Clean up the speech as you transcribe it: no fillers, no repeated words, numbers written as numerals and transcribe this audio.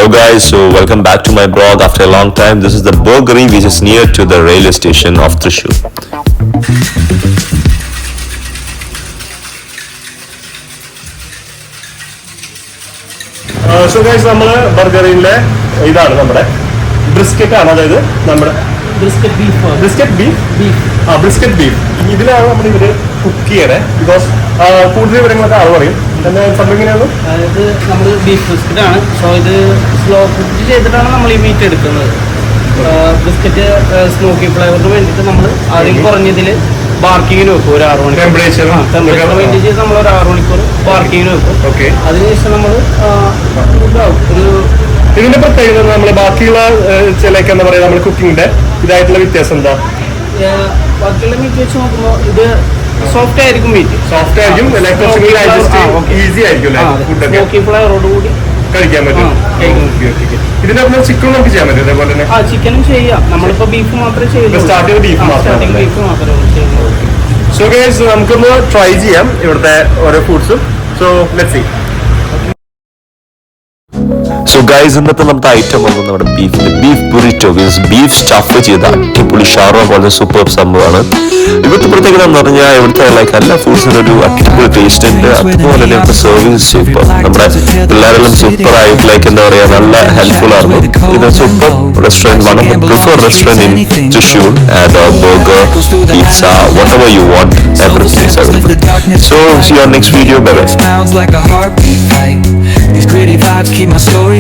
Hello guys, so welcome back to my blog after a long time. This is the burgery which is near to the railway station of Thrissur. So guys, നമ്മൾ ബർഗറിന്റെ ഇതാണ് നമ്മുടെ brisket ആണ്, അതായത് നമ്മുടെ brisket beef ഇതിലാണ് നമ്മൾ ഇവര് cook ചെയ്യണേ. ബിക്കോസ് കൂടുതൽ വിവരങ്ങളൊക്കെ ആൾ പറയും. എന്നെ സംഭവം എങ്ങനെയാണ്? അതായത് നമ്മൾ ബീഫ് ബ്രിസ്ക്കറ്റ് ആണ്. സോ ഇത് സ്ലോ കുക്ക് ചെയ്തിട്ടാണ് നമ്മൾ ഈ മീറ്റ് എടുക്കുന്നത്. ബിസ്ക്കറ്റ് സ്മോക്കി ഫ്ലേവറിന് വേണ്ടിയിട്ട് നമ്മൾ ആദ്യം കുറഞ്ഞതിൽ ബാർക്കിങ്ങിന് വെക്കും ഒരു 6 മണിക്കൂർ. ടെമ്പറേച്ചർ വേണ്ടി നമ്മൾ ഒരു 6 മണിക്കൂർ ബാർക്കിങ്ങിന് വെക്കും. ഓക്കെ, അതിനുശേഷം നമ്മൾ ഒരു ഇതിന്റെ പ്രത്യേകത നമ്മൾ ബാക്കിയുള്ള ചിലക്ക് എന്താ പറയുക, നമ്മൾ കുക്കിങ്ങിന്റെ ഇതായിട്ടുള്ള വ്യത്യാസം എന്താ? ബാക്കിയുള്ള മീറ്റ് വെച്ച് നോക്കുമ്പോൾ ഇത് സോഫ്റ്റ് ആയിരിക്കും. മീറ്റ് സോഫ്റ്റ് ആയിരിക്കും, ഈസി ആയിരിക്കും സ്മോക്കി ഫ്ലേവറോട് കൂടി കഴിക്കാൻ പറ്റും. ഇതിനകത്ത് ചിക്കൻ നമുക്ക് ചെയ്യാൻ പറ്റും. അതേപോലെ തന്നെ ചിക്കനും ചെയ്യാം. നമ്മളിപ്പോ ബീഫ് മാത്രമേ ചെയ്യുള്ളൂ. സ്റ്റാർട്ടിങ് ബീഫ് മാത്രമേ ചെയ്യുള്ളൂ. സോ ഗൈസ്, നമുക്കൊന്ന് ട്രൈ ചെയ്യാം ഇവിടുത്തെ ഓരോ ഫുഡ്സും. So let's see. So guys, ഇന്നത്തെ നമ്മുടെ ഐറ്റം വന്നത് നമ്മുടെ beef burrito means beef stuff ചെയ്ത അടിപൊളി ഷാർവ പോലത്തെ സൂപ്പർ സംഭവമാണ്. ഇവിടുത്തെ പ്രത്യേകത എന്ന് പറഞ്ഞാൽ ഇവിടുത്തെ ലൈക്ക് എല്ലാ ഫുഡ്സിനും ഒരു അടിപൊളി ടേസ്റ്റ് ഉണ്ട്. അതുപോലെ തന്നെ ഇവിടുത്തെ സർവീസ് സൂപ്പർ. നമ്മുടെ പിള്ളേരെല്ലാം സൂപ്പർ ആയിട്ട് ലൈക്ക് എന്താ പറയുക, നല്ല ഹെൽപ്ഫുൾ ആയിരുന്നു. ഇത് super restaurant, one of the prefer restaurant in Thrissur, and burger, pizza, whatever you want, everything is available. So see you on next video. Bye bye. These gritty vibes keep my story